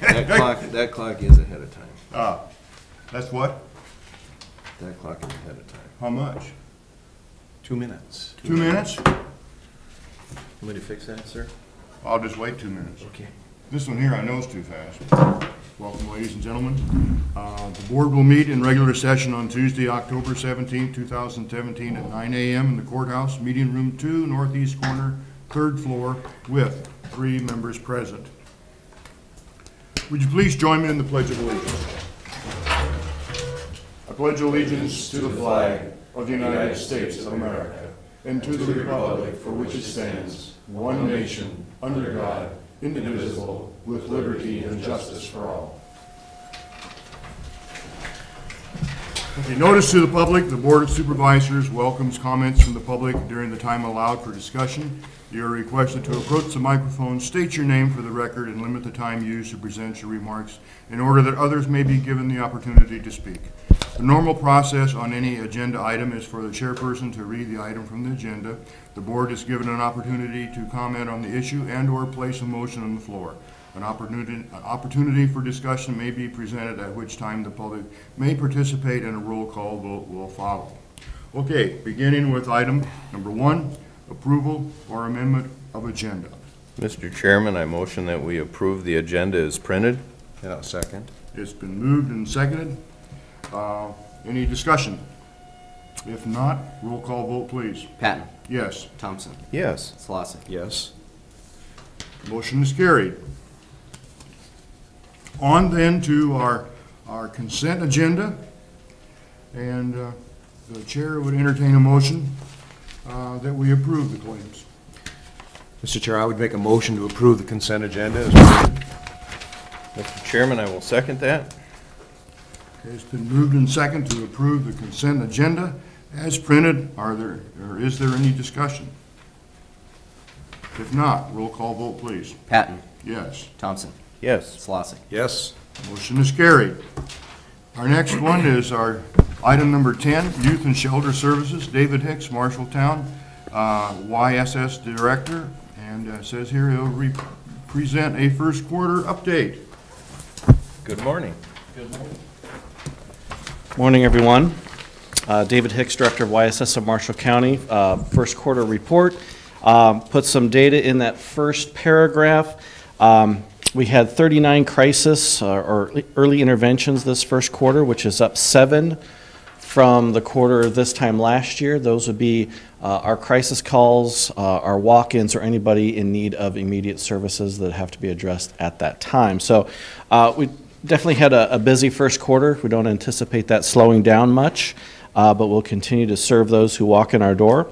That clock is ahead of time. Ah, that's what? That clock is ahead of time. How much? 2 minutes. 2 minutes? Want me to fix that, sir? I'll just wait 2 minutes. Okay. This one here I know is too fast. Welcome, ladies and gentlemen. The board will meet in regular session on Tuesday, October 17, 2017 at 9 a.m. in the courthouse, meeting room 2, northeast corner, 3rd floor, with 3 members present. Would you please join me in the Pledge of Allegiance? I pledge allegiance to the flag of the United States of America and to the republic for which it stands, one nation, under God, indivisible, with liberty and justice for all. Okay, notice to the public, the Board of Supervisors welcomes comments from the public during the time allowed for discussion. You are requested to approach the microphone, state your name for the record, and limit the time used to present your remarks in order that others may be given the opportunity to speak. The normal process on any agenda item is for the chairperson to read the item from the agenda. The board is given an opportunity to comment on the issue and/or place a motion on the floor. An opportunity for discussion may be presented, at which time the public may participate and a roll call vote will follow. Okay, beginning with item number 1, approval or amendment of agenda. Mr. Chairman, I motion that we approve the agenda as printed. And I'll second. It's been moved and seconded. Any discussion? If not, roll call vote, please. Patton. Yes. Thompson. Yes. Slosik. Yes. Motion is carried. On then to our consent agenda, and the chair would entertain a motion that we approve the claims. Mr. Chair, I would make a motion to approve the consent agenda as printed. Mr. Chairman, I will second that. Okay, it's been moved and seconded to approve the consent agenda as printed. Is there any discussion? If not, roll call vote, please. Patton. Yes. Thompson. Yes. Slosik. Yes. Motion is carried. Our next one is our item number 10, Youth and Shelter Services. David Hicks, Marshalltown, YSS Director, and says here he'll present a first quarter update. Good morning. Good morning. Morning, everyone. David Hicks, Director of YSS of Marshall County. First quarter report. Put some data in that first paragraph. We had 39 crisis or early interventions this first quarter, which is up 7 from the quarter this time last year. Those would be our crisis calls, our walk-ins, or anybody in need of immediate services that have to be addressed at that time. So we definitely had a busy first quarter. We don't anticipate that slowing down much, but we'll continue to serve those who walk in our door.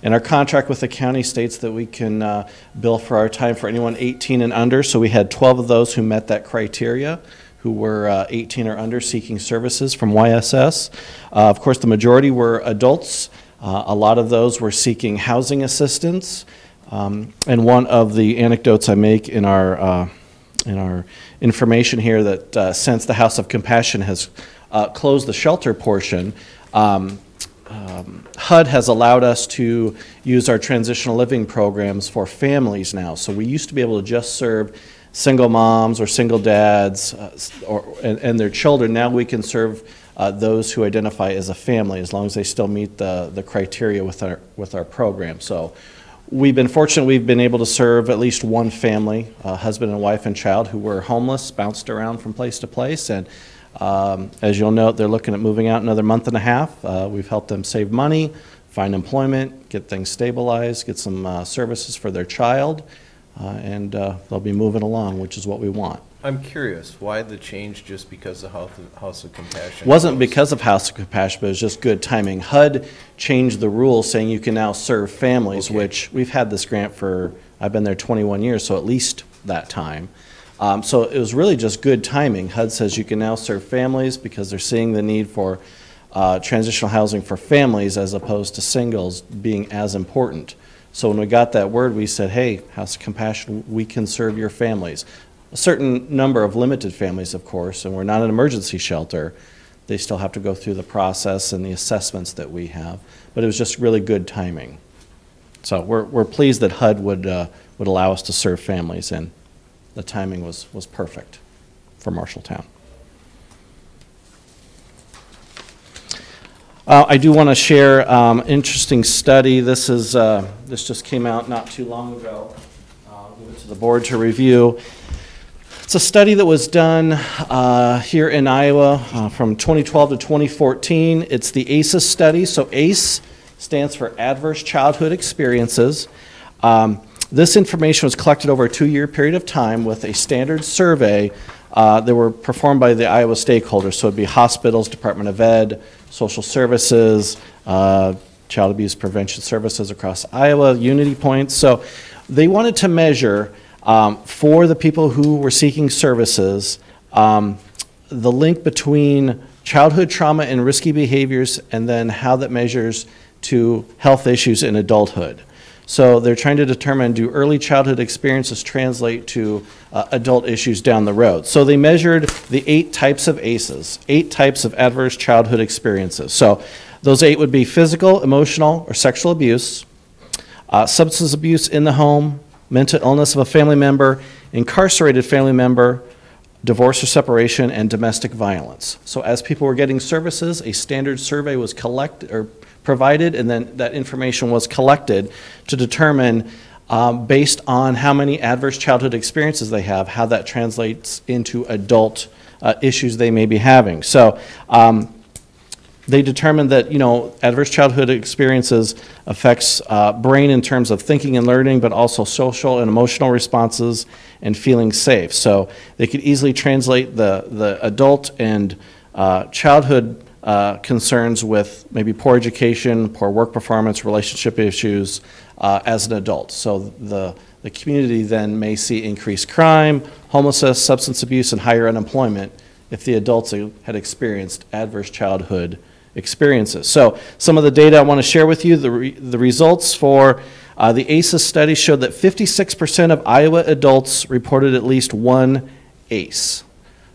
And our contract with the county states that we can bill for our time for anyone 18 and under. So we had 12 of those who met that criteria, who were 18 or under seeking services from YSS. Of course, the majority were adults. A lot of those were seeking housing assistance. And one of the anecdotes I make in our information here that since the House of Compassion has closed the shelter portion, HUD has allowed us to use our transitional living programs for families now. So we used to be able to just serve single moms or single dads and their children. Now we can serve those who identify as a family, as long as they still meet the criteria with our program. So we've been fortunate. We've been able to serve at least one family, husband and wife and child, who were homeless, bounced around from place to place, and as you'll note, they're looking at moving out another month and a half. We've helped them save money, find employment, get things stabilized, get some services for their child, and they'll be moving along, which is what we want. I'm curious, why the change just because of House of Compassion? Wasn't because of House of Compassion, but it was just good timing. HUD changed the rules saying you can now serve families, Okay. which we've had this grant for, I've been there 21 years, so at least that time. So it was really just good timing. HUD says you can now serve families because they're seeing the need for transitional housing for families as opposed to singles being as important. So when we got that word, we said, hey, House of Compassion, we can serve your families. A certain number of limited families, of course, and we're not an emergency shelter. They still have to go through the process and the assessments that we have. But it was just really good timing. So we're pleased that HUD would allow us to serve families, and the timing was perfect. for Marshalltown. I do want to share an interesting study. This just came out not too long ago. I'll give it to the board to review. It's a study that was done here in Iowa from 2012 to 2014. It's the ACEs study. So ACE stands for Adverse Childhood Experiences. This information was collected over a 2-year period of time with a standard survey that were performed by the Iowa stakeholders. So it'd be hospitals, Department of Ed, social services, child abuse prevention services across Iowa, Unity Points. So they wanted to measure for the people who were seeking services the link between childhood trauma and risky behaviors, and then how that measures to health issues in adulthood. So they're trying to determine, do early childhood experiences translate to adult issues down the road? So they measured the 8 types of ACEs, 8 types of adverse childhood experiences. So those 8 would be physical, emotional, or sexual abuse, substance abuse in the home, mental illness of a family member, incarcerated family member, divorce or separation, and domestic violence. So as people were getting services, a standard survey was collected or provided, and then that information was collected to determine, based on how many adverse childhood experiences they have, how that translates into adult issues they may be having. So they determined that, you know, adverse childhood experiences affects brain in terms of thinking and learning, but also social and emotional responses and feeling safe. So they could easily translate the adult and childhood concerns with maybe poor education, poor work performance, relationship issues as an adult. So the community then may see increased crime, homelessness, substance abuse, and higher unemployment if the adults had experienced adverse childhood experiences. So some of the data I want to share with you, the results for the ACEs study showed that 56% of Iowa adults reported at least one ACE.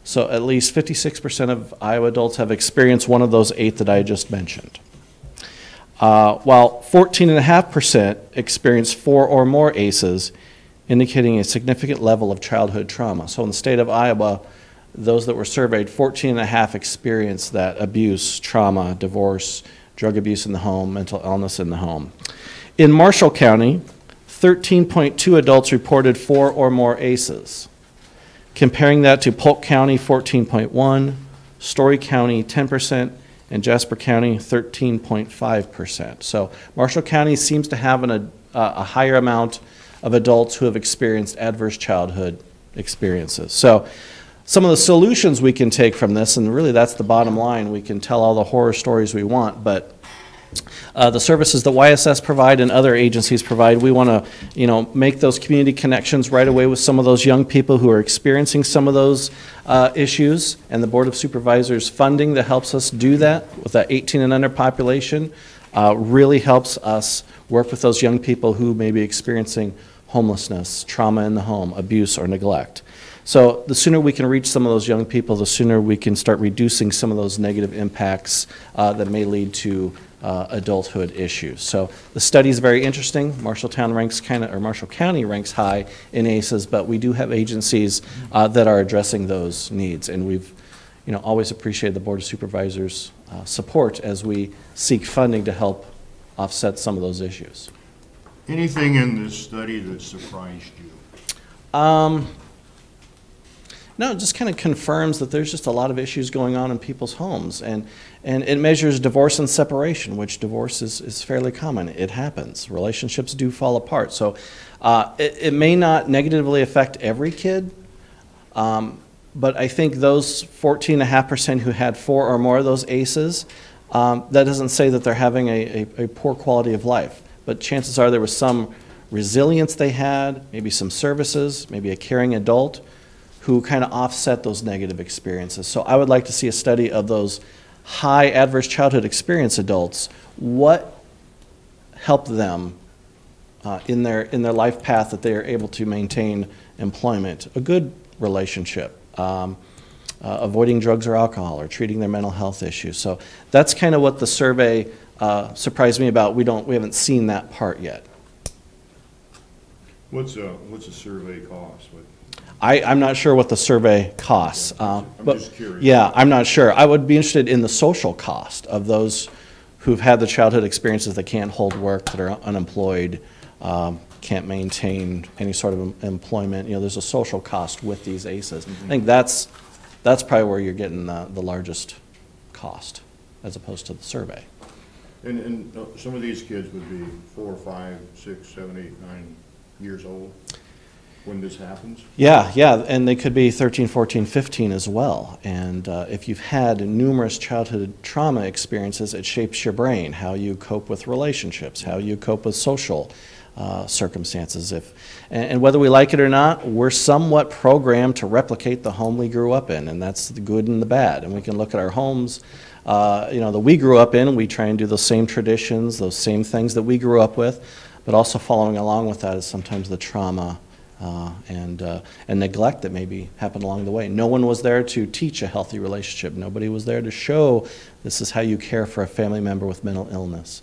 So at least 56% of Iowa adults have experienced one of those 8 that I just mentioned. While 14.5% experienced 4 or more ACEs, indicating a significant level of childhood trauma. So in the state of Iowa, those that were surveyed, 14.5% experienced that abuse, trauma, divorce, drug abuse in the home, mental illness in the home. In Marshall County, 13.2 adults reported 4 or more ACEs. Comparing that to Polk County, 14.1%, Story County, 10%, and Jasper County, 13.5%. So Marshall County seems to have a higher amount of adults who have experienced adverse childhood experiences. So some of the solutions we can take from this, and really that's the bottom line, we can tell all the horror stories we want, but the services that YSS provide and other agencies provide, we want to, you know, make those community connections right away with some of those young people who are experiencing some of those issues, and the Board of Supervisors funding that helps us do that with that 18 and under population really helps us work with those young people who may be experiencing homelessness, trauma in the home, abuse, or neglect. So the sooner we can reach some of those young people, the sooner we can start reducing some of those negative impacts that may lead to adulthood issues. So the study is very interesting. Marshall County ranks high in ACEs, but we do have agencies that are addressing those needs, and we've, you know, always appreciated the Board of Supervisors' support as we seek funding to help offset some of those issues. Anything in this study that surprised you? No, it just kind of confirms that there's just a lot of issues going on in people's homes, and it measures divorce and separation, which divorce is fairly common. It happens. Relationships do fall apart. So it may not negatively affect every kid, but I think those 14.5% who had 4 or more of those ACEs, that doesn't say that they're having a poor quality of life, but chances are there was some resilience they had, maybe some services, maybe a caring adult who kind of offset those negative experiences. So I would like to see a study of those high adverse childhood experience adults. What helped them in their life path that they are able to maintain employment, a good relationship, avoiding drugs or alcohol, or treating their mental health issues. So that's kind of what the survey surprised me about. We haven't seen that part yet. What's a survey cost? I'm not sure what the survey costs. I'm But just curious. yeah, I'm not sure. I would be interested in the social cost of those who've had the childhood experiences that can't hold work, that are unemployed, can't maintain any sort of employment. You know, there's a social cost with these ACEs. I think that's probably where you're getting the largest cost, as opposed to the survey. And some of these kids would be 4, 5, 6, 7, 8, 9 years old when this happens? Yeah, and they could be 13, 14, 15 as well. And if you've had numerous childhood trauma experiences, it shapes your brain, how you cope with relationships, how you cope with social circumstances. And whether we like it or not, we're somewhat programmed to replicate the home we grew up in, and that's the good and the bad. And we can look at our homes, that we grew up in, and we try and do those same traditions, those same things that we grew up with, but also following along with that is sometimes the trauma and neglect that maybe happened along the way. No one was there to teach a healthy relationship. Nobody was there to show this is how you care for a family member with mental illness.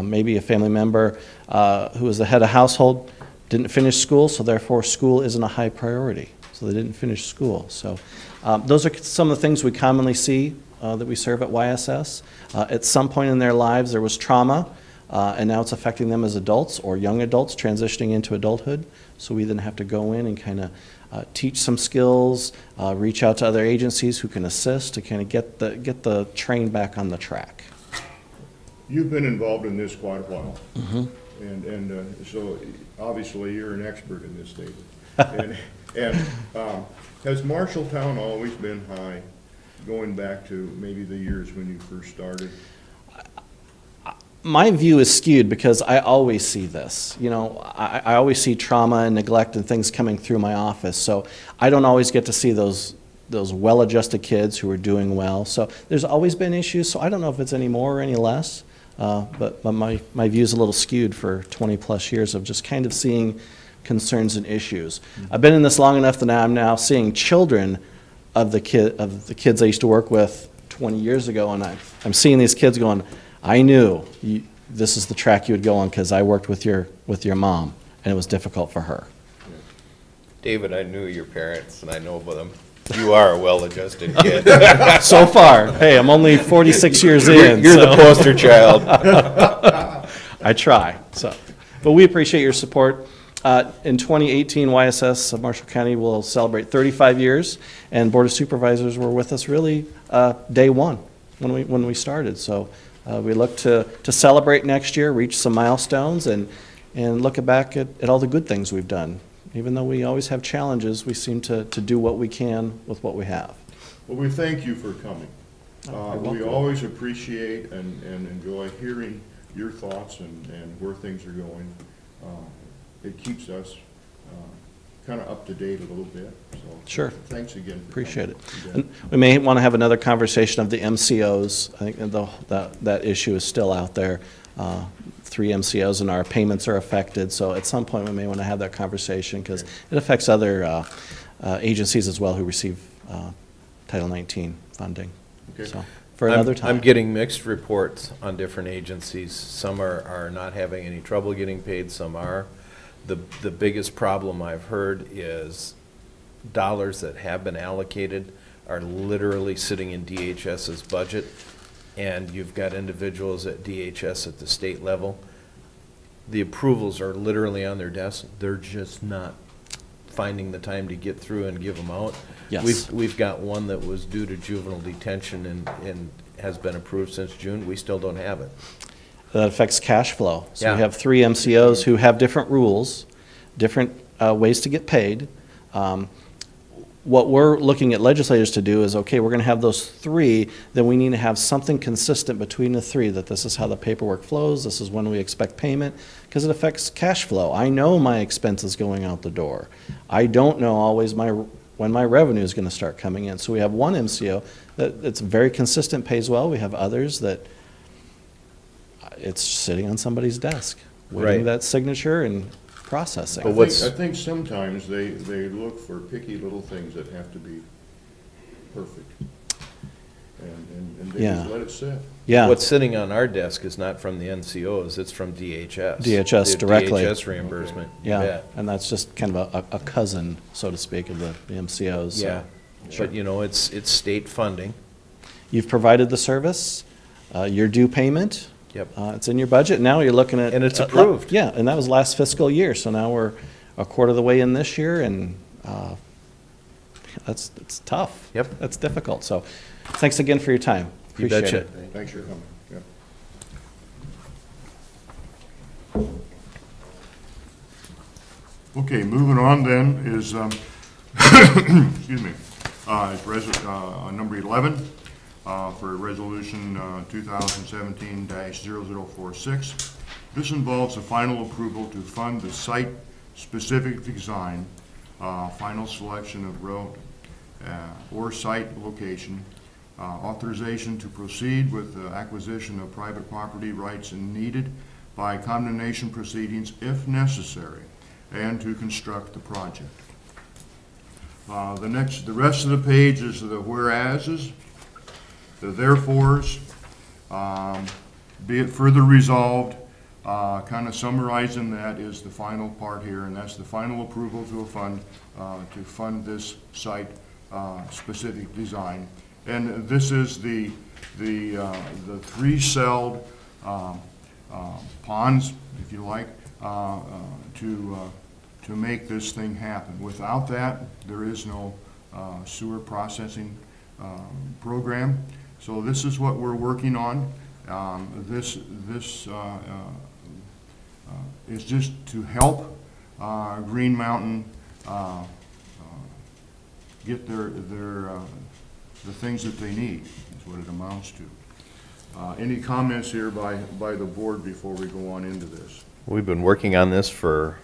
Maybe a family member who was the head of household didn't finish school, so therefore school isn't a high priority. So they didn't finish school. So those are some of the things we commonly see that we serve at YSS. At some point in their lives there was trauma, and now it's affecting them as adults or young adults transitioning into adulthood. So we then have to go in and kind of teach some skills, reach out to other agencies who can assist to kind of get the train back on the track. You've been involved in this quite a while. And so obviously you're an expert in this, David. and has Marshalltown always been high, going back to maybe the years when you first started? My view is skewed because I always see this. You know, I always see trauma and neglect and things coming through my office. So I don't always get to see those well-adjusted kids who are doing well. So there's always been issues. So I don't know if it's any more or any less. But my view is a little skewed for 20-plus years of just kind of seeing concerns and issues. I've been in this long enough that I'm now seeing children of the kids I used to work with 20 years ago, and I'm seeing these kids going, I knew this is the track you would go on because I worked with your mom, and it was difficult for her. David, I knew your parents, and I know them. You are a well-adjusted kid. So far. Hey, I'm only 46 years in. You're the poster child. I try. But we appreciate your support. In 2018, YSS of Marshall County will celebrate 35 years, and Board of Supervisors were with us really day one when we started. So we look to celebrate next year, reach some milestones, and look back at all the good things we've done. Even though we always have challenges, we seem to do what we can with what we have. Well, we thank you for coming. You're We welcome. always appreciate and enjoy hearing your thoughts and where things are going. It keeps us kind of up to date a little bit. So Sure. thanks again. For Appreciate it. coming. And we may want to have another conversation of the MCOs. I think that issue is still out there. 3 MCOs and our payments are affected. So at some point we may want to have that conversation because it affects other agencies as well who receive Title 19 funding. Okay. So for another time. I'm getting mixed reports on different agencies. Some are not having any trouble getting paid, some are. The biggest problem I've heard is dollars that have been allocated are literally sitting in DHS's budget, and you've got individuals at DHS at the state level. The approvals are literally on their desk. They're just not finding the time to get through and give them out. Yes. We've got one that was due to juvenile detention and has been approved since June. We still don't have it. That affects cash flow. So Yeah. we have 3 MCOs who have different rules, different ways to get paid. What we're looking at legislators to do is, okay, we're going to have those 3, then we need to have something consistent between the 3, that this is how the paperwork flows, this is when we expect payment, because it affects cash flow. I know my expenses going out the door. I don't know always when my revenue is going to start coming in. So we have one MCO that's very consistent, pays well. We have others that it's sitting on somebody's desk, waiting Right. that signature and processing. But what's- I think sometimes they look for picky little things that have to be perfect. and they Yeah. just let it sit. Yeah. What's sitting on our desk is not from the NCOs, it's from DHS. DHS The directly. DHS reimbursement, you Yeah, bet. and that's just kind of a cousin, so to speak, of the MCOs. so. Yeah, but you know, it's state funding. You've provided the service, your due payment. Yep. It's in your budget. Now you're looking at. And it's approved. Yeah, and that was last fiscal year, so now we're a quarter of the way in this year, and it's tough. Yep. That's difficult, so thanks again for your time. You Appreciate betcha. it. Thanks for coming. Yep. Okay, moving on then is, excuse me, is number 11, for resolution 2017-0046. This involves the final approval to fund the site-specific design, final selection of road or site location, authorization to proceed with the acquisition of private property rights and needed by condemnation proceedings if necessary, and to construct the project. The rest of the page is the whereases, the therefores, be it further resolved, kind of summarizing that is the final part here, and that's the final approval to fund this site specific design. And this is the three-celled ponds, if you like, to make this thing happen. Without that, there is no sewer processing program. So this is what we're working on. This is just to help Green Mountain get the things that they need, is what it amounts to. Any comments here by the board before we go on into this? We've been working on this for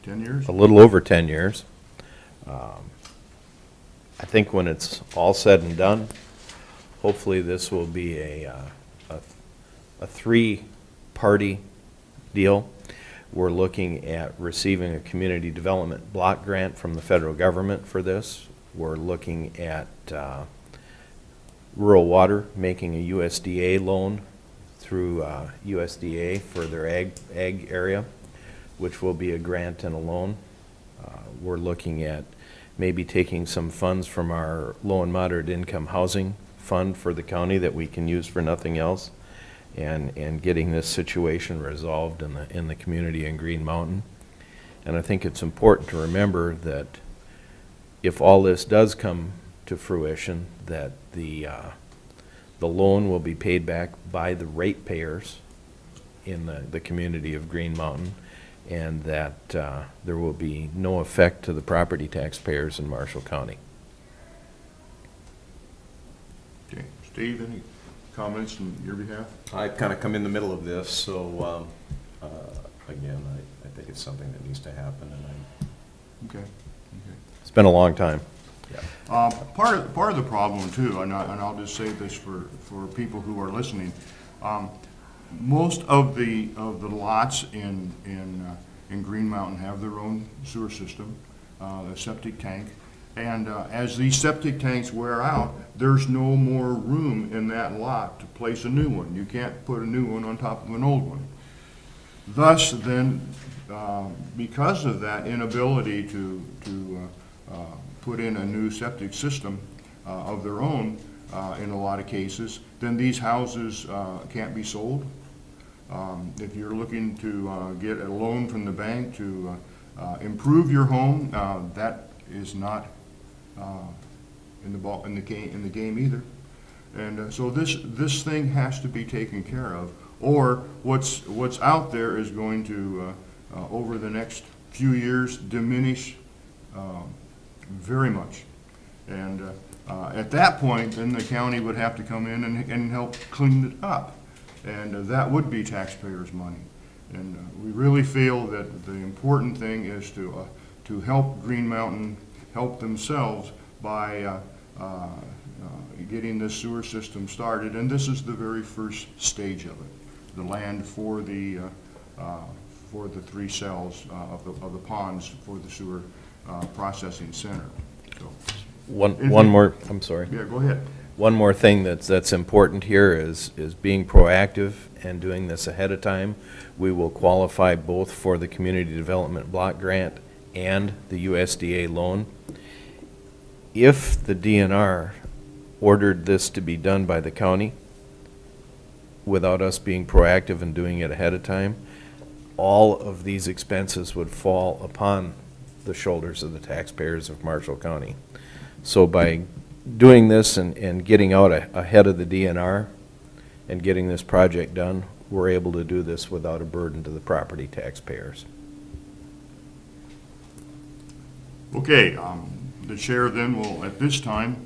10 years? a little over 10 years. I think when it's all said and done, hopefully this will be a three-party deal. We're looking at receiving a community development block grant from the federal government for this. We're looking at rural water making a USDA loan through USDA for their ag area, which will be a grant and a loan. We're looking at maybe taking some funds from our low and moderate income housing fund for the county that we can use for nothing else, and getting this situation resolved in the community in Green Mountain. And I think it's important to remember that if all this does come to fruition, that the loan will be paid back by the ratepayers in the community of Green Mountain, and that there will be no effect to the property taxpayers in Marshall County. Okay, Steve, any comments on your behalf? I kind of come in the middle of this, so again, I think it's something that needs to happen, and Okay. It's been a long time. Part of the problem too, and I'll just say this for people who are listening, most of the lots in Green Mountain have their own sewer system, a septic tank, and as these septic tanks wear out, there's no more room in that lot to place a new one. You can't put a new one on top of an old one. Thus, then, because of that inability to put in a new septic system of their own in a lot of cases, then these houses can't be sold. If you're looking to get a loan from the bank to improve your home, that is not in the game either. And so this thing has to be taken care of, or what's out there is going to over the next few years diminish very much. And at that point, then the county would have to come in and help clean it up. And that would be taxpayers' money. And we really feel that the important thing is to help Green Mountain help themselves by getting this sewer system started. And this is the very first stage of it, the land for the three cells of the ponds for the sewer processing center. So, One more, I'm sorry. yeah, go ahead. One more thing that's important here is being proactive and doing this ahead of time. We will qualify both for the Community Development Block Grant and the USDA loan. If the DNR ordered this to be done by the county without us being proactive and doing it ahead of time, all of these expenses would fall upon the shoulders of the taxpayers of Marshall County. So by doing this and getting out ahead of the DNR and getting this project done, we're able to do this without a burden to the property taxpayers. Okay, the chair then will, at this time,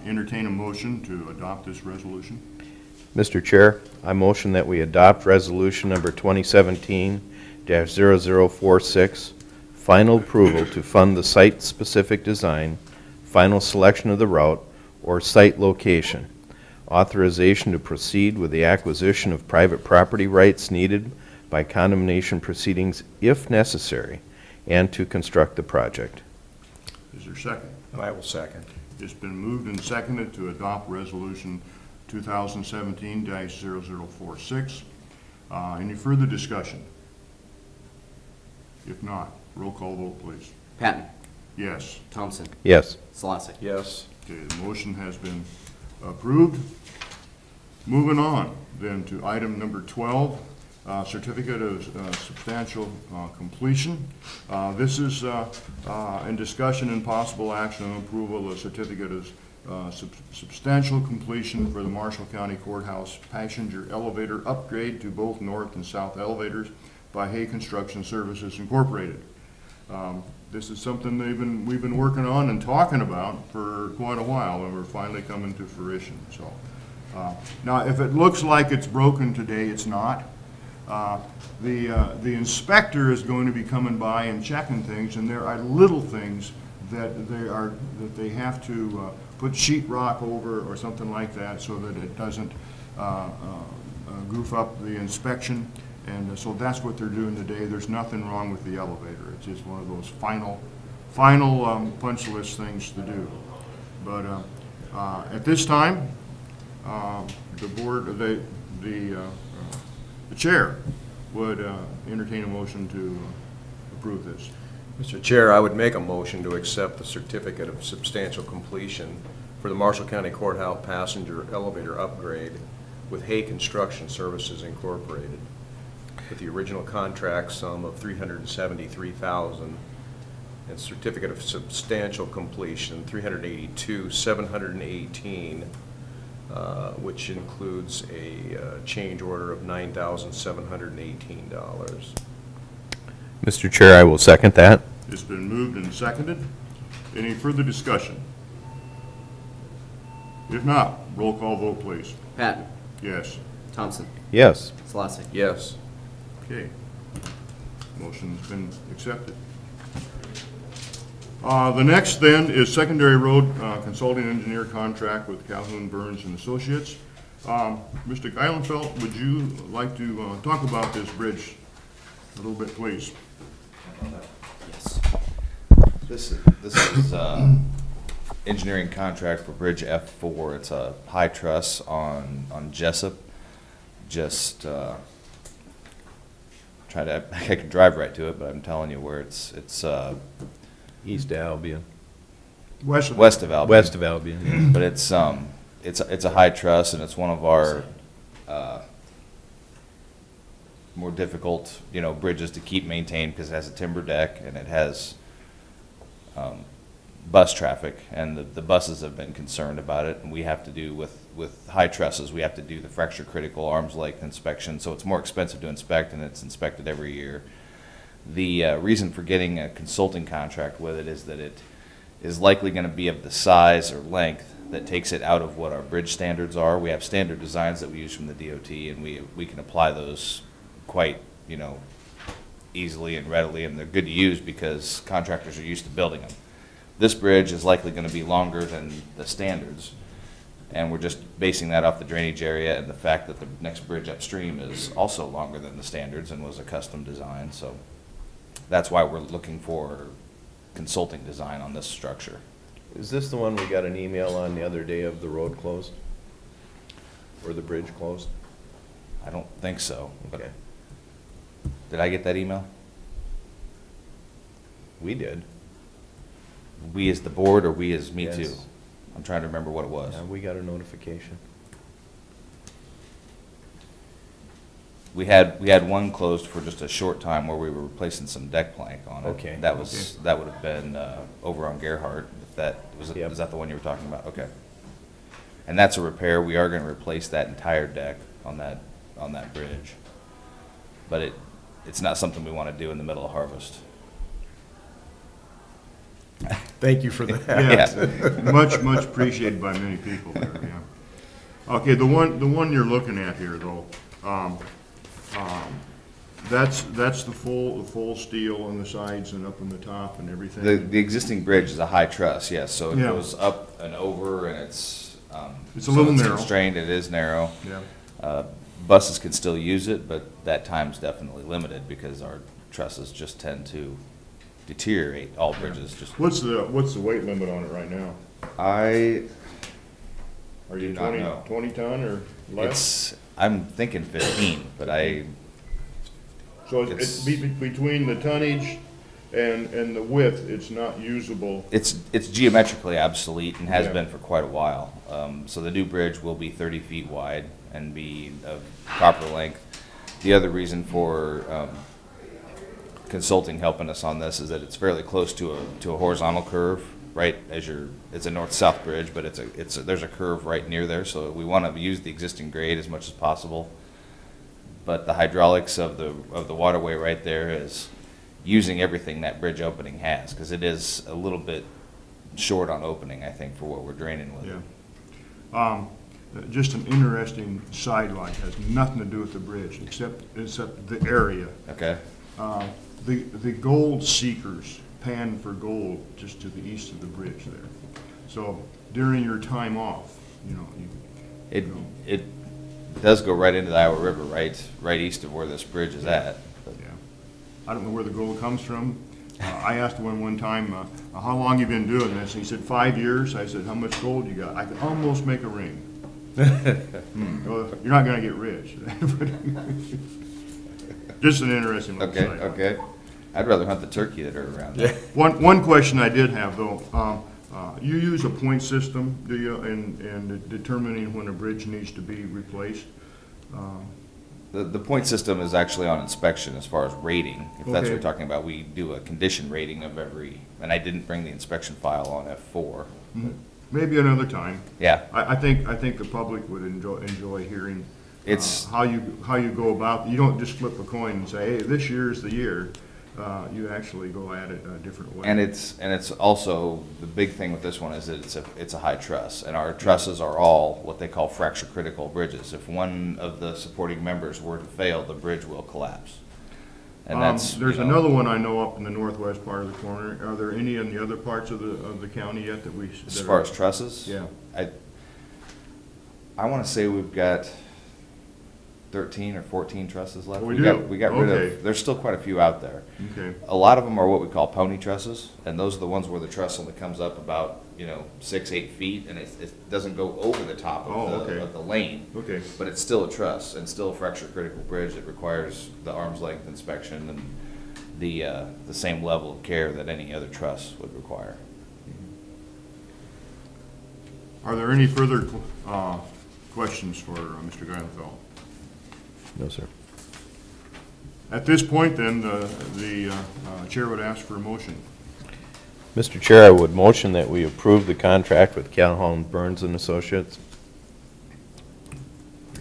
entertain a motion to adopt this resolution. Mr. Chair, I motion that we adopt resolution number 2017-0046, final approval to fund the site-specific design, final selection of the route, or site location, authorization to proceed with the acquisition of private property rights needed by condemnation proceedings if necessary, and to construct the project. Is there a second? I will second. It's been moved and seconded to adopt resolution 2017-0046. Any further discussion? If not, roll call vote, please. Patton. Yes. Thompson. Yes. Salasek. Yes. Okay, the motion has been approved. Moving on then to item number 12, certificate of substantial completion. This is in discussion and possible action on approval of certificate of substantial completion for the Marshall County Courthouse passenger elevator upgrade to both north and south elevators by Hay Construction Services Incorporated. This is something we've been working on and talking about for quite a while, and we're finally coming to fruition. So, now if it looks like it's broken today, it's not. The inspector is going to be coming by and checking things, and there are little things that they have to put sheetrock over or something like that so that it doesn't goof up the inspection. And so that's what they're doing today. There's nothing wrong with the elevator. It's just one of those final punch list things to do. But at this time, the board, the chair would entertain a motion to approve this. Mr. Chair, I would make a motion to accept the certificate of substantial completion for the Marshall County Courthouse passenger elevator upgrade with Hay Construction Services Incorporated, with the original contract sum of $373,000 and certificate of substantial completion $382,718, which includes a change order of $9,718. Mr. Chair, I will second that. It's been moved and seconded. Any further discussion? If not, roll call vote, please. Patton. Yes. Thompson. Yes. Salasek. Yes. Okay. Motion's been accepted. The next then is secondary road consulting engineer contract with Calhoun Burns and Associates. Mr. Geilenfeld, would you like to talk about this bridge a little bit, please? Yes. This is engineering contract for Bridge F4. It's a high truss on Jessup. Just I can drive right to it, but I'm telling you where it's East of Albion. West of Albion. West of Albion. Yeah. But it's a high truss, and it's one of our more difficult, bridges to keep maintained because it has a timber deck and it has bus traffic, and the buses have been concerned about it. And we have to do with high trusses, we have to do the fracture critical arm's length inspection, so it's more expensive to inspect, and it's inspected every year. The reason for getting a consulting contract with it is that it is likely going to be of the size or length that takes it out of what our bridge standards are. We have standard designs that we use from the DOT, and we can apply those quite, easily and readily, and they're good to use because contractors are used to building them. This bridge is likely going to be longer than the standards, and we're just basing that off the drainage area and the fact that the next bridge upstream is also longer than the standards and was a custom design. So that's why we're looking for consulting design on this structure. Is this the one we got an email on the other day of the road closed? Or the bridge closed? I don't think so. but- Okay. Did I get that email? We did. We as the board or we as me Yes. too? I'm trying to remember what it was. Yeah, we got a notification. We had one closed for just a short time where we were replacing some deck plank on it. Okay. That would have been over on Gerhardt, if that, Yep. is that the one you were talking about? Okay. And that's a repair. We are gonna replace that entire deck on that bridge. But it's not something we wanna do in the middle of harvest. Thank you for that. Yeah, much appreciated by many people there, yeah. Okay, the one you're looking at here, though, that's the full steel on the sides and up on the top and everything? The existing bridge is a high truss, yes, so it Yeah. goes up and over and it's It's a little narrow. constrained, it is narrow. Yeah, Buses can still use it, but that time's definitely limited because our trusses just tend to deteriorate. All bridges just. what's the weight limit on it right now? I, Are you Do not 20 know. 20 ton or less? I'm thinking 15, but So it's- between the tonnage and the width, it's not usable? it's geometrically obsolete and has Yeah. been for quite a while. So the new bridge will be 30 feet wide and be of proper length. The other reason for consulting helping us on this is that it's fairly close to a horizontal curve, right as it's a north-south bridge, but there's a curve right near there, so we want to use the existing grade as much as possible. But the hydraulics of the waterway right there is using everything that bridge opening has, because it is a little bit short on opening, I think, for what we're draining with. Yeah. Just an interesting sidelight, has nothing to do with the bridge, except the area. Okay? The gold seekers pan for gold just to the east of the bridge there. So during your time off, It does go right into the Iowa River, right east of where this bridge is at. But yeah. I don't know where the gold comes from. I asked one time, how long you been doing this? And he said, 5 years. I said, how much gold you got? I could almost make a ring. Well, you're not gonna get rich. Just an interesting little Okay, side. okay. I'd rather hunt the turkey that are around there. One question I did have, though, you use a point system, do you, in determining when a bridge needs to be replaced? The point system is actually on inspection as far as rating. If that's what Okay. you're talking about, we do a condition rating of every, and I didn't bring the inspection file on F4. Maybe another time. Yeah, I think the public would enjoy hearing It's- how you go about. You don't just flip a coin and say, hey, this year's the year. You actually go at it a different way. and it's also, the big thing with this one is that it's a high truss, and our trusses are all what they call fracture critical bridges. If one of the supporting members were to fail, the bridge will collapse. And that's, There's another one I know up in the northwest part of the corner. Are there any in the other parts of the county yet that we? as far as trusses? Yeah. I want to say we've got 13 or 14 trusses left. We got do? we got rid Okay. of, there's still quite a few out there. Okay. A lot of them are what we call pony trusses, and those are the ones where the truss only comes up about, 6-8 feet, and it doesn't go over the top Oh, of okay. the lane. Okay. But it's still a truss and still a fracture critical bridge that requires the arm's length inspection and the same level of care that any other truss would require. Are there any further questions for Mr. Geilenfeld? No, sir. At this point, then, the chair would ask for a motion. Mr. Chair, I would motion that we approve the contract with Calhoun Burns and Associates.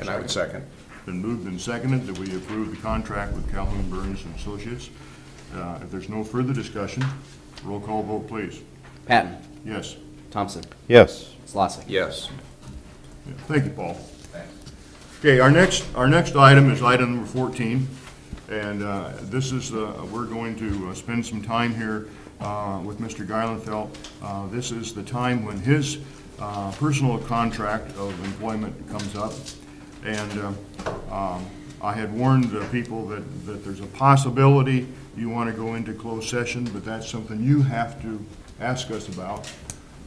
And I would second. Been moved and seconded that we approve the contract with Calhoun Burns and Associates. If there's no further discussion, roll call vote, please. Patton, Yes. Thompson, Yes. Slosik. Yes. Yeah, thank you, Paul. Thanks. Okay, our next item is item number 14, and this is, we're going to spend some time here with Mr. Geilenfeld. This is the time when his personal contract of employment comes up, and I had warned people that there's a possibility you want to go into closed session, but that's something you have to ask us about.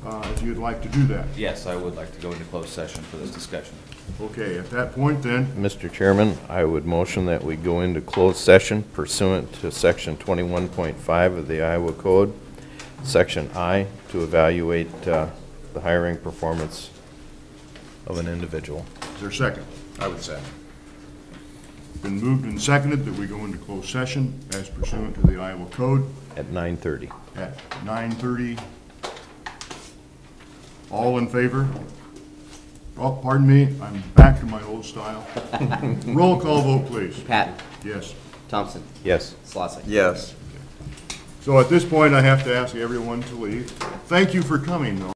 if you'd like to do that. Yes, I would like to go into closed session for this discussion. Okay, at that point then, Mr. Chairman, I would motion that we go into closed session pursuant to Section 21.5 of the Iowa Code, Section I, to evaluate the hiring performance of an individual. is there a second? I would say. Been moved and seconded that we go into closed session as pursuant to the Iowa Code At 9:30. at 9:30. All in favor? Oh, pardon me, I'm back to my old style. Roll call vote, please. Patton, Yes. Thompson, Yes. Slosik. Yes. So at this point, I have to ask everyone to leave. Thank you for coming, though.